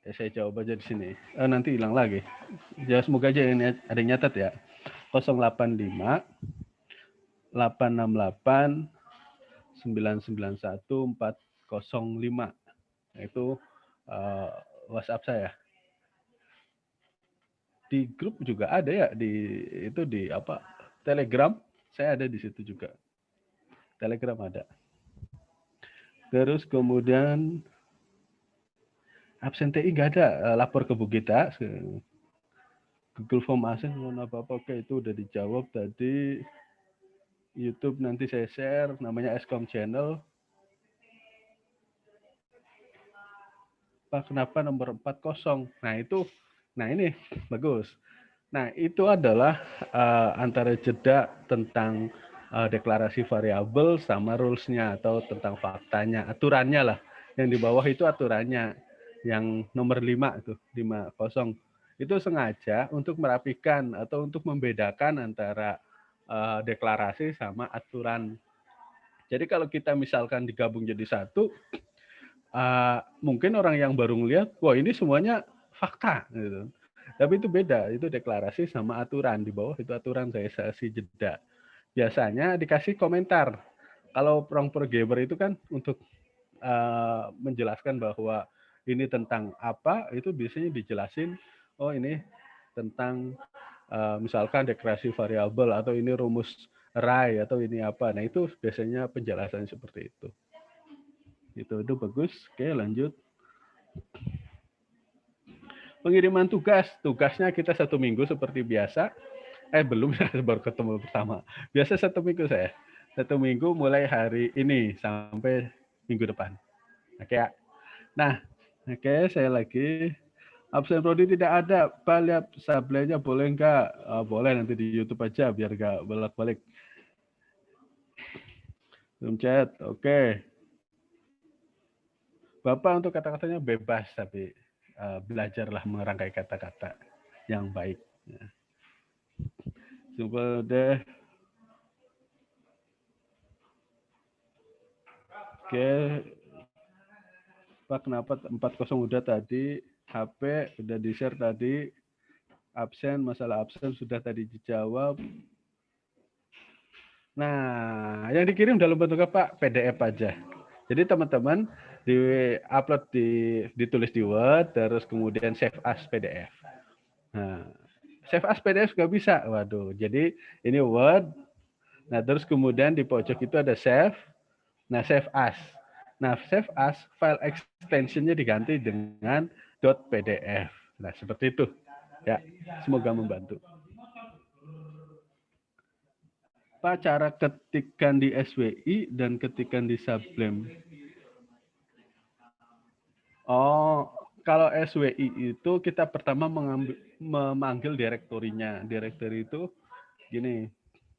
ya saya jawab aja di sini. Nanti hilang lagi. Ya semoga aja ini ada yang nyatat ya. 085 868 991 405. Nah, itu WhatsApp saya. Di grup juga ada ya, di apa, Telegram saya ada di situ juga. Telegram ada. Terus kemudian absen TI nggak ada, lapor ke Bu Gita. Google Form absen apa-apa, oke itu udah dijawab tadi. YouTube nanti saya share, namanya Eskom Channel. Pak, kenapa nomor 40? Nah ini bagus. Nah itu adalah antara jeda tentang deklarasi variabel sama rules-nya atau tentang faktanya, aturannya lah. Yang di bawah itu aturannya. Yang nomor 5 itu, 50. Itu sengaja untuk merapikan atau untuk membedakan antara deklarasi sama aturan. Jadi kalau kita misalkan digabung jadi satu, mungkin orang yang baru ngelihat, wah ini semuanya fakta gitu. Tapi itu beda, itu deklarasi sama aturan. Di bawah itu aturan, saya kasih jeda. Biasanya dikasih komentar. Kalau orang programmer itu kan untuk menjelaskan bahwa ini tentang apa, itu biasanya dijelasin, oh ini tentang misalkan deklarasi variabel, atau ini rumus array, atau ini apa. Nah itu biasanya penjelasan seperti itu. Itu bagus. Oke, lanjut. Pengiriman tugasnya kita 1 minggu seperti biasa. Belum, baru ketemu pertama. Biasa 1 minggu saya. 1 minggu mulai hari ini sampai minggu depan. Oke ya. Nah, oke, saya lagi. Absen prodi tidak ada. Pak, lihat sablenya boleh enggak? Boleh, nanti di YouTube aja biar enggak bolak-balik. Belum chat, oke. Bapak untuk kata-katanya bebas, tapi belajarlah merangkai kata-kata yang baik. Coba deh. Oke. Pak, kenapa 40 udah tadi? HP udah di-share tadi. Absen, masalah absen sudah tadi dijawab. Nah, yang dikirim dalam bentuk apa? PDF aja. Jadi teman-teman di-upload, ditulis di Word, terus kemudian save as PDF. Nah, save as PDF nggak bisa. Waduh, jadi ini Word. Nah, terus kemudian di pojok itu ada save. Nah, save as. Nah, save as, file extensionnya diganti dengan .pdf. Nah, seperti itu. Ya, semoga membantu. Pak, cara ketikan di SWI dan ketikan di Sublime. Oh, kalau SWI itu kita pertama memanggil direktorinya. Direktori itu gini,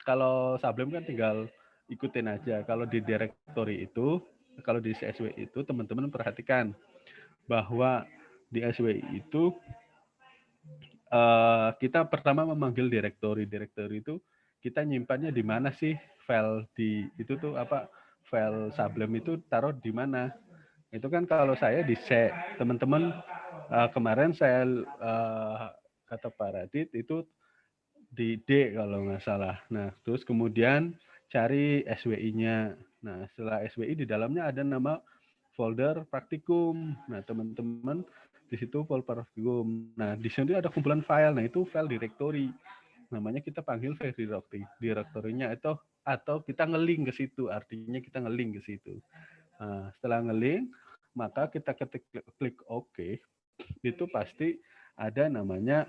kalau Sublime kan tinggal ikutin aja. Kalau di direktori itu, kalau di SWI itu teman-teman perhatikan bahwa di SWI itu kita pertama memanggil direktori. Direktori itu kita nyimpannya di mana sih, file di itu tuh apa, file Sublime itu taruh di mana? Itu kan kalau saya di C, teman-teman kemarin saya kata Pak Radit itu di D kalau nggak salah. Nah, terus kemudian cari SWI-nya. Nah, setelah SWI di dalamnya ada nama folder praktikum. Nah, teman-teman di situ folder praktikum. Nah, di sini ada kumpulan file. Nah, itu file directory. Namanya kita panggil file directory-nya itu, atau kita nge-link ke situ. Artinya kita nge-link ke situ. Nah, setelah nge-link, maka kita klik OK. Itu pasti ada namanya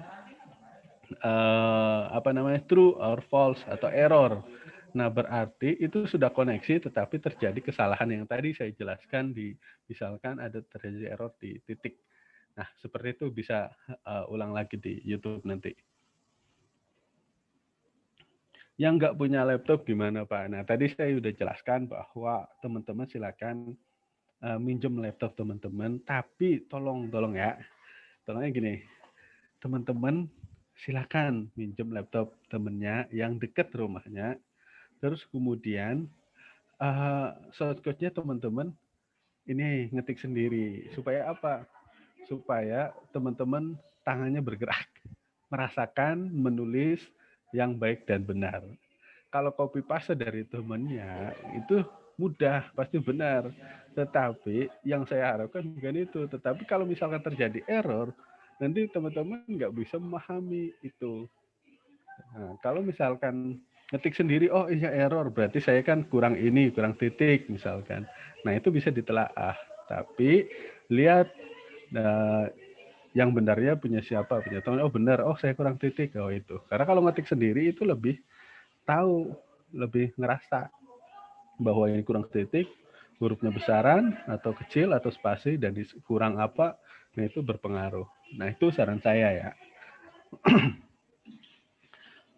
true or false atau error. Nah, berarti itu sudah koneksi tetapi terjadi kesalahan yang tadi saya jelaskan, misalkan ada terjadi error di titik. Nah, seperti itu bisa ulang lagi di YouTube nanti. Yang nggak punya laptop gimana Pak? Nah tadi saya udah jelaskan bahwa teman-teman silakan minjem laptop teman-teman, tapi tolong ya, tolongnya gini, teman-teman silakan minjem laptop temennya yang dekat rumahnya, terus kemudian shortcut-nya teman-teman ini ngetik sendiri. Supaya apa? Supaya teman-teman tangannya bergerak, merasakan menulis yang baik dan benar. Kalau copy paste dari temannya itu mudah, pasti benar. Tetapi yang saya harapkan bukan itu. Tetapi kalau misalkan terjadi error, nanti teman-teman nggak bisa memahami itu. Nah, kalau misalkan ngetik sendiri, oh iya error, berarti saya kan kurang ini, kurang titik misalkan. Nah itu bisa ditelaah. Tapi lihat yang benarnya punya siapa, punya teman. Oh benar, oh saya kurang titik, oh itu. Karena kalau ngetik sendiri itu lebih tahu, lebih ngerasa bahwa ini kurang titik, hurufnya besaran atau kecil atau spasi dan kurang apa, nah itu berpengaruh. Nah itu saran saya ya.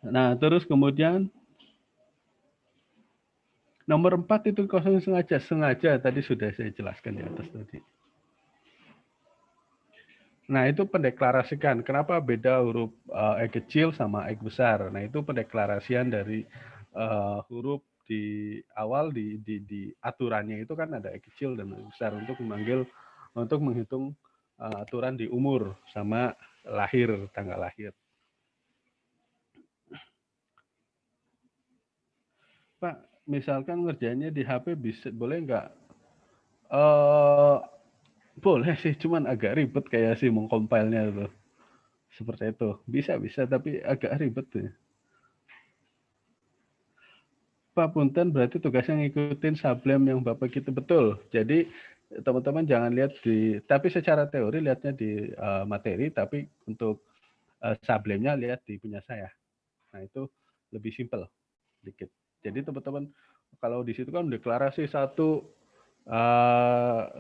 Nah terus kemudian nomor 4 itu kosong sengaja tadi sudah saya jelaskan di atas tadi. Nah itu pendeklarasikan kenapa beda huruf E kecil sama E besar. Nah itu pendeklarasian dari huruf di awal di aturannya itu kan ada E kecil dan E besar untuk menghitung aturan di umur sama lahir, tanggal lahir. Pak, misalkan ngerjainnya di HP bisa boleh nggak? Boleh sih, cuman agak ribet kayak sih mengcompile-nya itu. Seperti itu. Bisa, tapi agak ribet tuh. Pak Punten berarti tugasnya ngikutin Sublime yang Bapak gitu betul. Jadi teman-teman jangan lihat tapi secara teori lihatnya di materi, tapi untuk Sublime-nya lihat di punya saya. Nah itu lebih simpel dikit. Jadi teman-teman kalau di situ kan deklarasi satu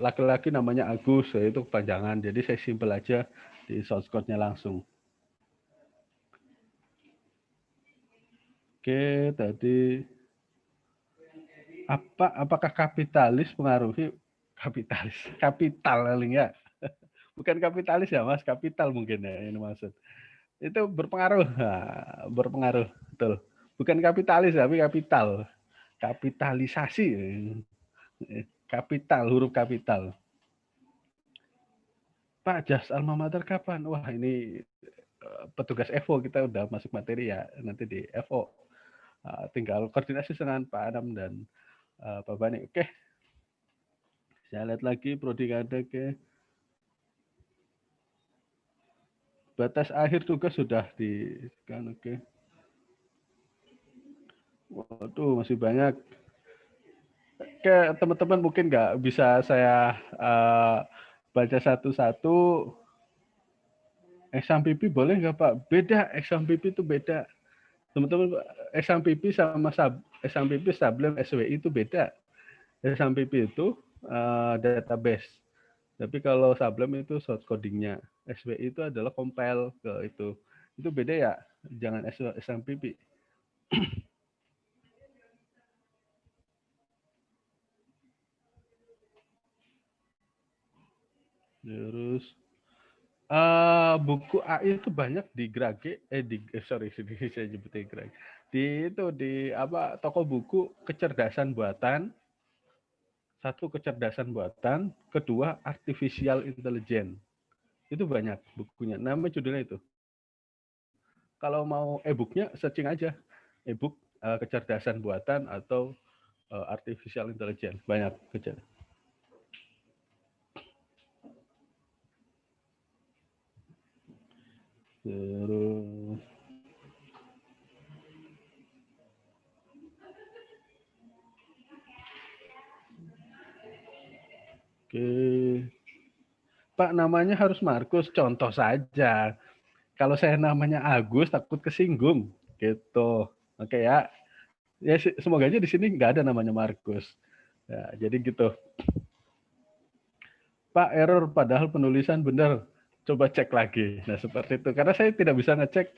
laki-laki namanya Agus, itu kepanjangan. Jadi saya simpel aja di source code-nya langsung. Oke, tadi apakah kapitalis pengaruhi kapital paling ya? Bukan kapitalis ya Mas, kapital mungkin ya ini maksud. Itu berpengaruh, berpengaruh betul. Bukan kapitalis tapi kapital, kapitalisasi, kapital, huruf kapital. Pak, jas alma mater kapan? Wah ini petugas Evo kita udah masuk materi ya nanti di Evo. Tinggal koordinasi dengan Pak Adam dan Pak Bani. Oke, saya lihat lagi prodi kada ke batas akhir tugas sudah di kan. Oke. Waduh masih banyak. Oke teman-teman mungkin nggak bisa saya baca satu-satu. Exam PP boleh nggak Pak? Beda, exam PP itu beda. Teman-teman, exam PP sama exam PP Sublime SWI itu beda. Exam PP itu database. Tapi kalau Sublime itu short codingnya. SWI itu adalah compile ke itu. Itu beda ya? Jangan exam PP. Terus buku AI itu banyak di Grage, sorry saya nyebutnya Grage. Di apa toko buku kecerdasan buatan, satu kecerdasan buatan, kedua artificial intelligence. Itu banyak bukunya. Nama judulnya itu. Kalau mau e-booknya searching aja e-book kecerdasan buatan atau artificial intelligence banyak kecerdasan. Terus oke. Pak namanya harus Markus, contoh saja. Kalau saya namanya Agus takut kesinggung gitu. Oke ya. Ya semoga aja di sini nggak ada namanya Markus. Ya, jadi gitu. Pak error padahal penulisan benar. coba cek lagi. Nah, seperti itu. Karena saya tidak bisa ngecek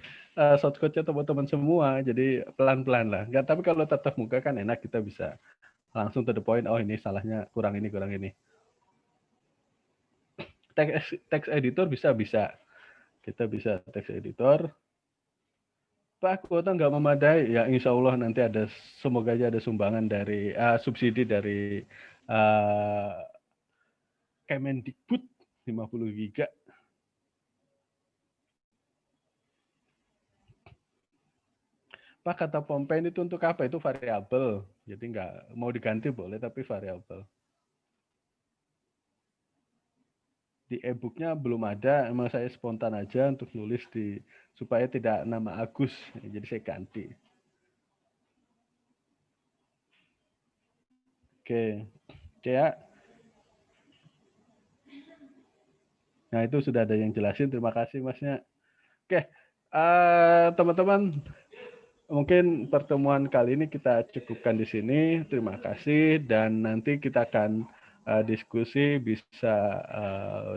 source code-nya teman-teman semua, jadi pelan-pelan lah. Nggak, tapi kalau tatap muka kan enak, kita bisa langsung to the point, oh ini salahnya kurang ini, kurang ini. Text editor bisa. Kita bisa text editor. Pak, kuota nggak memadai. Ya, insya Allah nanti ada, semoga aja ada sumbangan dari subsidi dari Kemendikbud 50 giga. Pak, kata Pompen itu untuk apa? Itu variabel. Jadi nggak mau diganti boleh, tapi variabel. Di e-booknya belum ada, emang saya spontan aja untuk nulis supaya tidak nama Agus, jadi saya ganti. Oke, ya. Nah itu sudah ada yang jelasin, terima kasih Masnya. Oke, teman-teman, mungkin pertemuan kali ini kita cukupkan di sini. Terima kasih, dan nanti kita akan diskusi bisa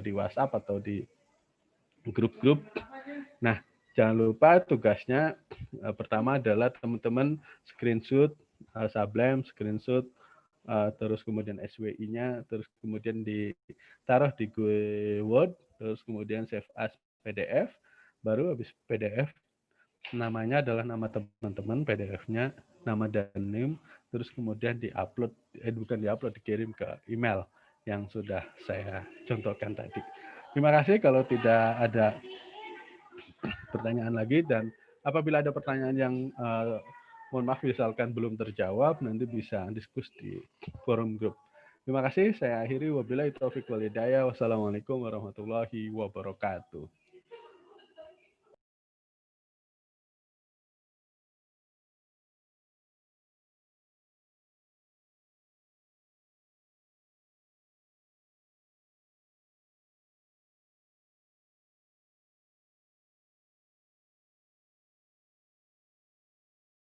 di WhatsApp atau di grup-grup. Nah, jangan lupa tugasnya pertama adalah teman-teman screenshot Sublime, screenshot terus kemudian SWI-nya, terus kemudian ditaruh di Word, terus kemudian save as PDF, baru habis PDF namanya adalah nama teman-teman, PDF-nya nama dan name, terus kemudian diupload, bukan diupload, dikirim ke email yang sudah saya contohkan tadi. Terima kasih. Kalau tidak ada pertanyaan lagi, dan apabila ada pertanyaan yang mohon maaf misalkan belum terjawab, nanti bisa diskusi di forum grup. Terima kasih, saya akhiri. Wabillahi taufiq wal hidayah. Wassalamualaikum warahmatullahi wabarakatuh.